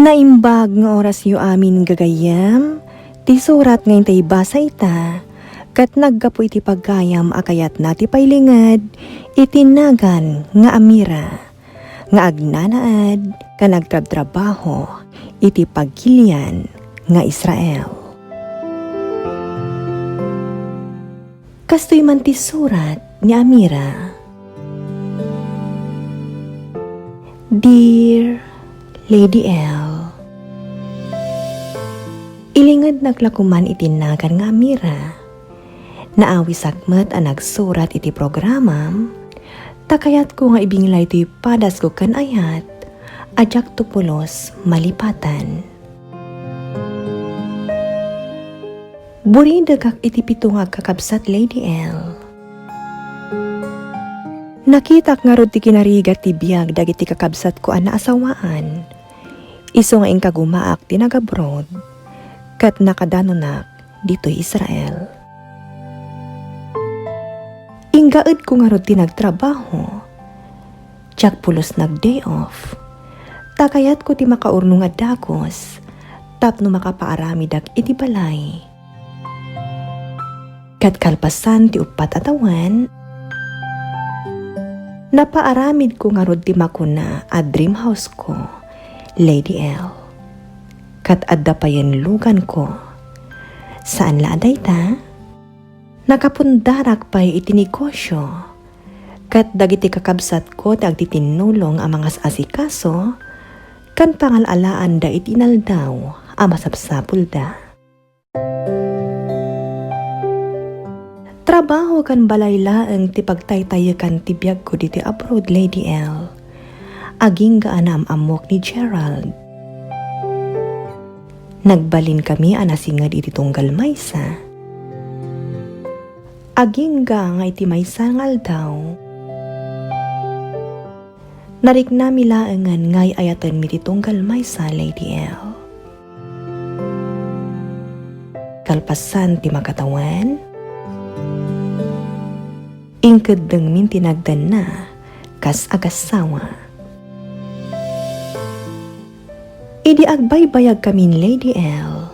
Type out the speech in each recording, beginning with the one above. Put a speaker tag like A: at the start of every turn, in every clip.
A: Naimbag nga oras yu amin gagayam, ti surat ngayon tayo basa ita, kat naggapo iti pagkayam akayat na ti pailingad, itinagan nga amira, nga agnanaad, ka nagtrabaho, iti pagkilian nga Israel. Kastoy man ti surat ni Amira. Dear Lady L, ilingad naglakuman itinagan nga Amira, naawi sakmet ang nagsurat iti programam, takayat ko nga ibinglay iti padas ko kan ayat, ajak tupulos malipatan. Burindag iti pitungag kakabsat Lady L. Nakitak nga rod ti kinarigat ti biyag dagiti kakabsat ko ang naasawaan. Iso nga ingka gumaak ti nagabroad, kat nakadanunak dito'y Israel. Inggaed ko nga rod ti nagtrabaho, tiyak pulos nag-day off, takayat ko ti makaurno nga dagos, tapno makapaaramidag iti balay. Kat kalpasan ti upat atawan, napaaramid ko nga rod ti makuna a dream house ko, Lady L. Kat adda pa yan lugan ko. Saan laaday ta? Nakapundarak pa'y iti negosyo. Kat dagiti kakabsat ko ti agtitinulong ang mga asikaso, kan pangalalaan da iti inaldaw a masapsapul da. Trabaho kan balaylaeng ti pagtaytayakan ti biyag ko diti abroad, Lady L. Aging gaanam amok ni Gerald. Nagbalin kami anasingad iti tunggal maysa. Aging nga iti maysa ngal daw. Narik na milaengan ngay ayatan mi ti tunggal maysa, Lady L. Kalpasan ti makatawan, ingkadeng min tinagdan na, kas agasawa. Idi agbaybayag kamin, Lady L.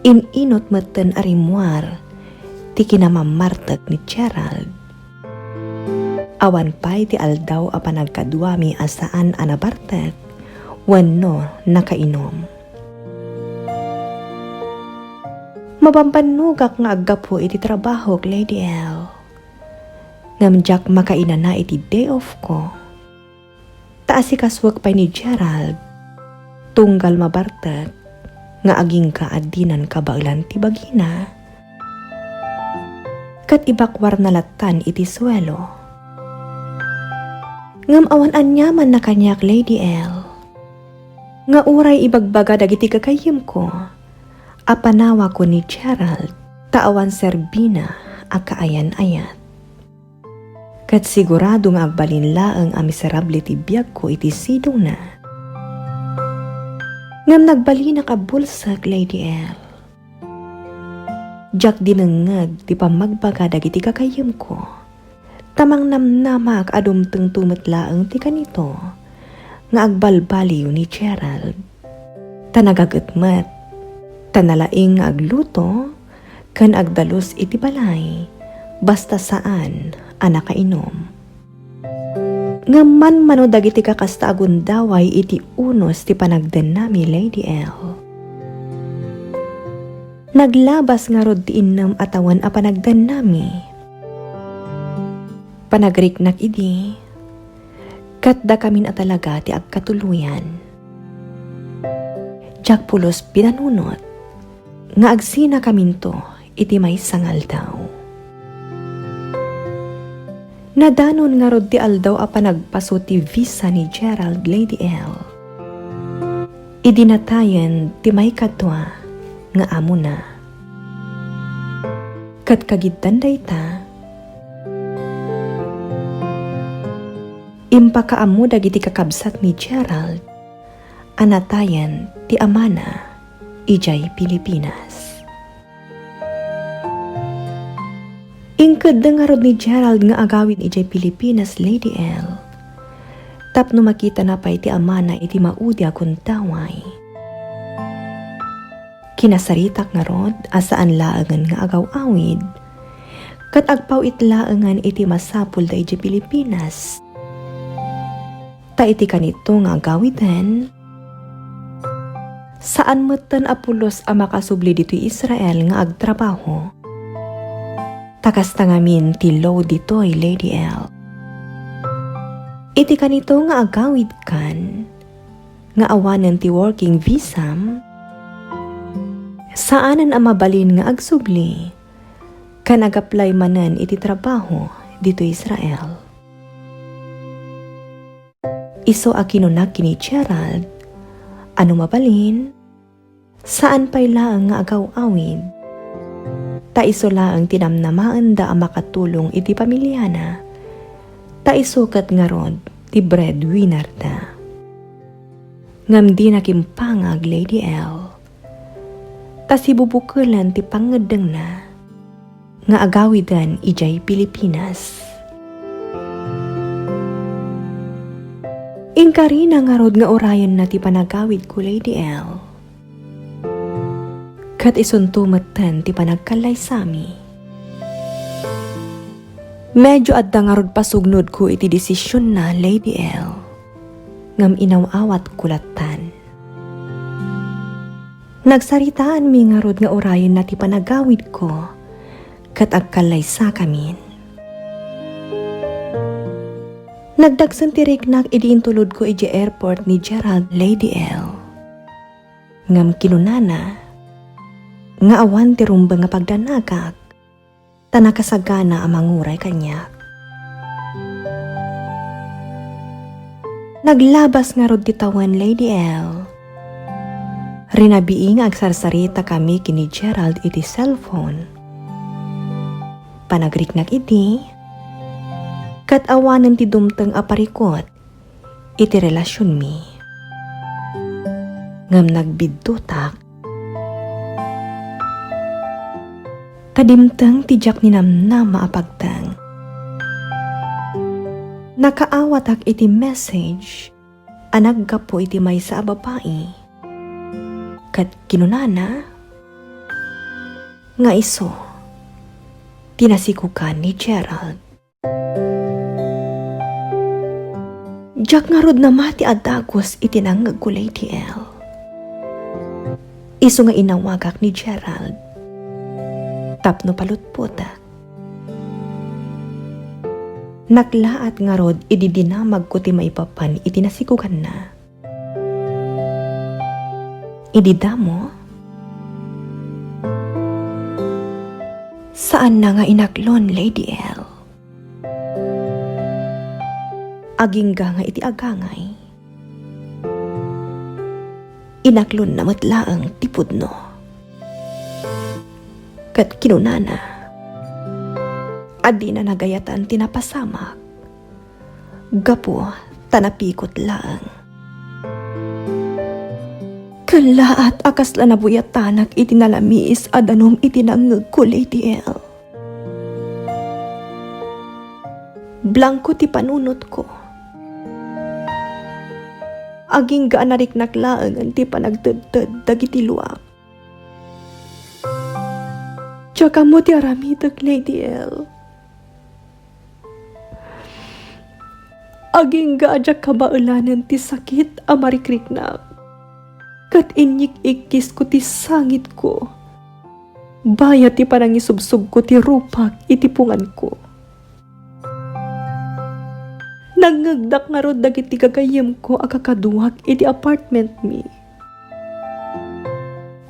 A: Ininot meten arimwar, ti kinamamartag ni Gerald. Awan pa'y ti aldaw a panagkaduami asaan anabartag, wano nakainom. Mapampanugak nga aggapo iti trabaho, Lady L. Ngamjak makaina na iti day off ko. Taasikaswag pa ni Gerald, tunggal mabartag, nga aging kaadinan kabailan ti bagina. Kat ibakwar na latan iti swelo. Ngam awan anyaman na kanyak, Lady L. Nga uray ibagbaga dagiti kakayim ko, apanawa ko ni Gerald, taawan serbina a kaayan-ayat. Kat sigurado nga agbalin laeng a miserable ti biyag ko iti sidong na. Ngam nagbalin ka bulsak, Lady L. Jak dinengag ti pamagbaga dagiti kakayem ko. Tamang namnamak adumteng tumetlaeng ti kanito, nga agbalbaliw ni Gerald. Tanagagetmet, tanalaing nga agluto, kan agdalos iti balay, basta saan anak kainom. Ngaman mano dagiti kakasta agundaway iti unos ti panagden nami, Lady L. Naglabas nga rod ti innam atawan a panagden nami. Panagriknak idi, katda kamin atalaga ti agkatuluyan. Jak pulos pinanunot, nga agsina kaminto iti may sangal daw. Nadanon nga rod ti aldaw a panagpaso ti visa ni Gerald, Lady L. Idinatayan ti may katwa nga amo na. Kat kagidtan dayta, impakaamo dagiti kakabsat ni Gerald, anatayan ti amana ijay Pilipinas. Ingkad nga rod ni Gerald nga agawin ijay Pilipinas, Lady L. Tapno makita na pa iti ama na iti maudi akong taway. Kinasaritak nga rod asaan laangan nga agaw-awid. Kat agpaw itlaangan iti masapul da iti Pilipinas. Ta iti kanito nga agawidan. Saan matan Apulos a makasubli dito Israel nga agtrabaho. Takas tangamin ti low ditoy Lady L. Iti kanito nga agawid kan, nga awanan ti working visa, saanan ang mabalin nga agsubli, kan ag-apply manan iti trabaho dito Israel. Iso a kinunak kini Gerald, ano mabalin, saan pa'y laang nga agaw-awid, ta iso laang tinamnamaan da ang makatulong iti pamilyana, ta isukat nga rod ti breadwinner da. Ngam di nakimpangag Lady L. Ta si bubukulan ti pangadang na nga agawidan ijay Pilipinas. Inkarina nga rod nga orayan na ti panagawid ko Lady L. Kat isuntumatan ti panagkalay sami. Medyo adda nga rod pasugnod ko iti desisyon na Lady L. Ngam inawawat kulatan. Nagsaritaan mi nga rod nga orayan na ti panagawid ko kat agkalay sa kamin. Nagdagsan ti riknak iti intulod ko iti airport ni Gerald Lady L. Ngam kinunana nga awan ti rumba nga pagdanagak ta nakasagana ang manguray kanya. Naglabas nga rod ditawan Lady L. Rinabiing agsarsarita kami kini Gerald iti cellphone. Panagriknak iti, kat awanan ti dumteng aparikot iti relasyon mi. Ngam nagbiddutak, kadimtang tijak ni namna maapagtang. Nakaawatak iti message, anagga po iti may sa babae. Kat kinunana, nga iso, tinasikukan ni Gerald. Jak nga rod na mati adagos iti nanggag ko Lady L. Iso nga inawagak ni Gerald. Tapno palutputa. Naklaat nga rod ididinamag ko ti maipapan iti nasikugan na. Ididamo? Saan na nga inaklon Lady L? Agingga nga iti agangay. Inaklon na matlaang tipudno. Kat kinunana, adi na nagayatan tinapasamak. Gapo, tanapikot lang. Kalaat akas la nabuyatanak itinalamis adanong itinangag ko Lady L. Blanco ti panunot ko. Aging gaan nariknak laang ti panagtedted dagiti luwak. Tsaka mo ti aramidag Lady L. Aging gaadya kabaulanan ti sakit amarikriknak. Kat inyik-ikis ko ti sangit ko. Baya ti panangisubsub ko ti rupak itipungan ko. Nangagdak nga rod dagiti gagayem ko akakaduhak iti apartment mi.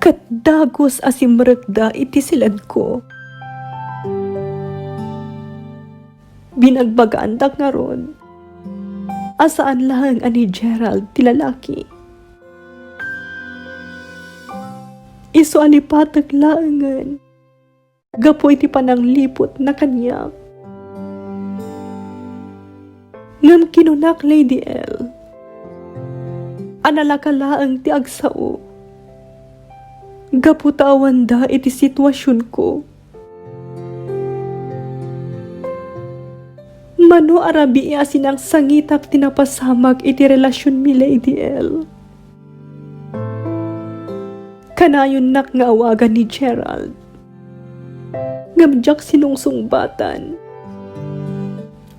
A: Kat dagos asimrekda iti silad ko. Binagbagandak nga ron. Asaan lang ani Gerald ti lalaki. Iso alipatag laangan. Gapo iti pananglipot na kanya. Ngam kinunak Lady L. Analakalaang ti agsao. Gaputawan da iti sitwasyon ko.
B: Mano arabi sinang sangitak tinapasamag iti relasyon mi Lady L. Kanayon nak nga awagan ni Gerald. Ngamjak sinungsungbatan.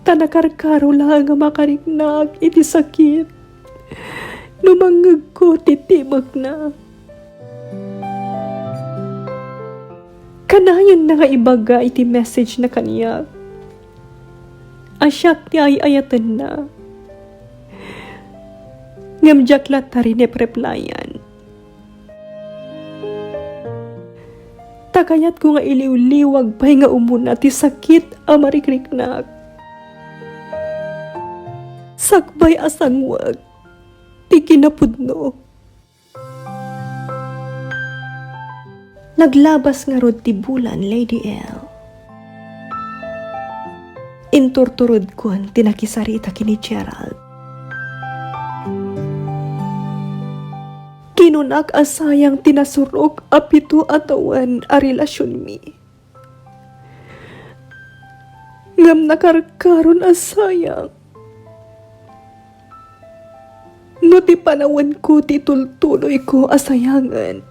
B: Tanakarkaro lang nga makariknag iti sakit. Numangag ko titibag na. Kanayon na nga ibaga iti message na kaniya. Asyak ti ay-ayatan na. Ngamjak latari ne preplayan. Takayat ko nga iliw-liwag pa'y nga umuna ti sakit a marikriknak. Sakbay asangwag ti kinapudno. Naglabas nga rod ti bulan, Lady L. Inturturod kon tinakisarita kini Gerald. Kinunak asayang tinasurok apito atawan a relasyon mi. Ngam nakarkaron asayang. No ti panawan ko ti tultuloy ko asayangan.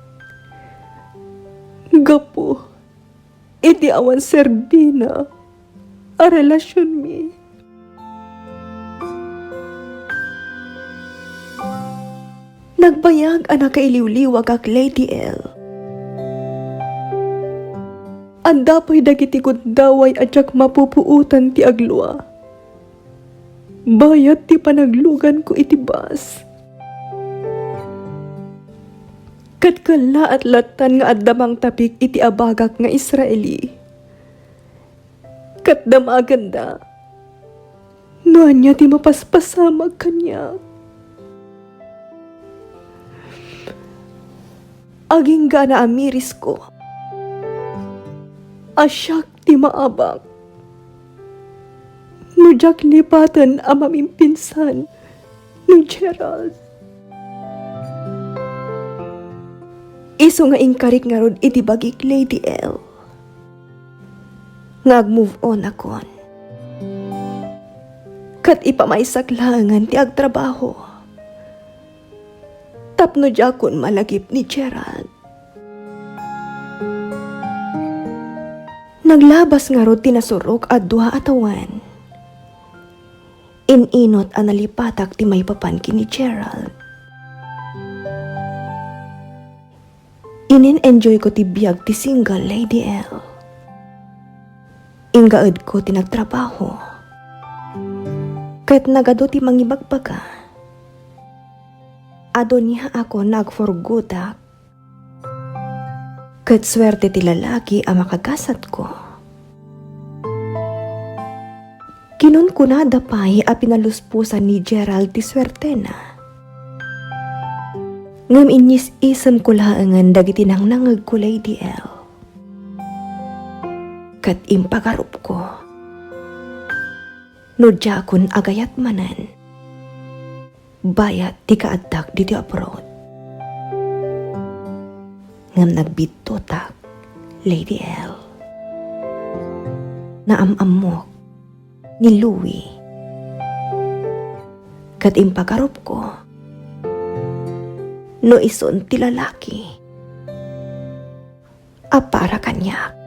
B: Gapo, iti awan serbina a relasyon mi. Nagbayag anak kailiw-liwag ak Lady L. Anda po'y dagiti daway at jak mapupuutan ti agluwa. Bayat ti panaglugan ko iti bas. Katkala at latan nga addamang tapik iti abagak nga Israeli. Katdamagan da. Noan niya ti mapaspasamag kanya. Aging gana amiris ko. Asyak ti maabak. Nujak lipatan ang mamimpinsan ni Gerald. Iso nga ingkarik nga rod iti bagik Lady L. Nag-move on akon. Kat ipamaisaklangan ti agtrabaho. Tapno jakon malagip ni Gerald. Naglabas nga rod tinasurok at duha atawan. Ininot ang nalipatak ti may papankin ni Gerald. Inin-enjoy ko ti biyag ti single Lady L. Ingaed ko ti nagtrabaho. Kat nagado ti mangibagbaga. Adon niya ako nagforgudak. Kat swerte ti lalaki ang makagasat ko. Kinon ko na dapay a pinaluspusan ni Gerald ti swerte na. Ngam inyis isam ko laangan dagiti nang nangag ko Lady L. Kat impagarup ko. No jakon agayat manan. Bayat ti kaaddak diti abroad. Ngam nagbitotak Lady L. Naamamok ni Louie. Kat impagarup ko. No ison ti lalaki. Apara kanyak.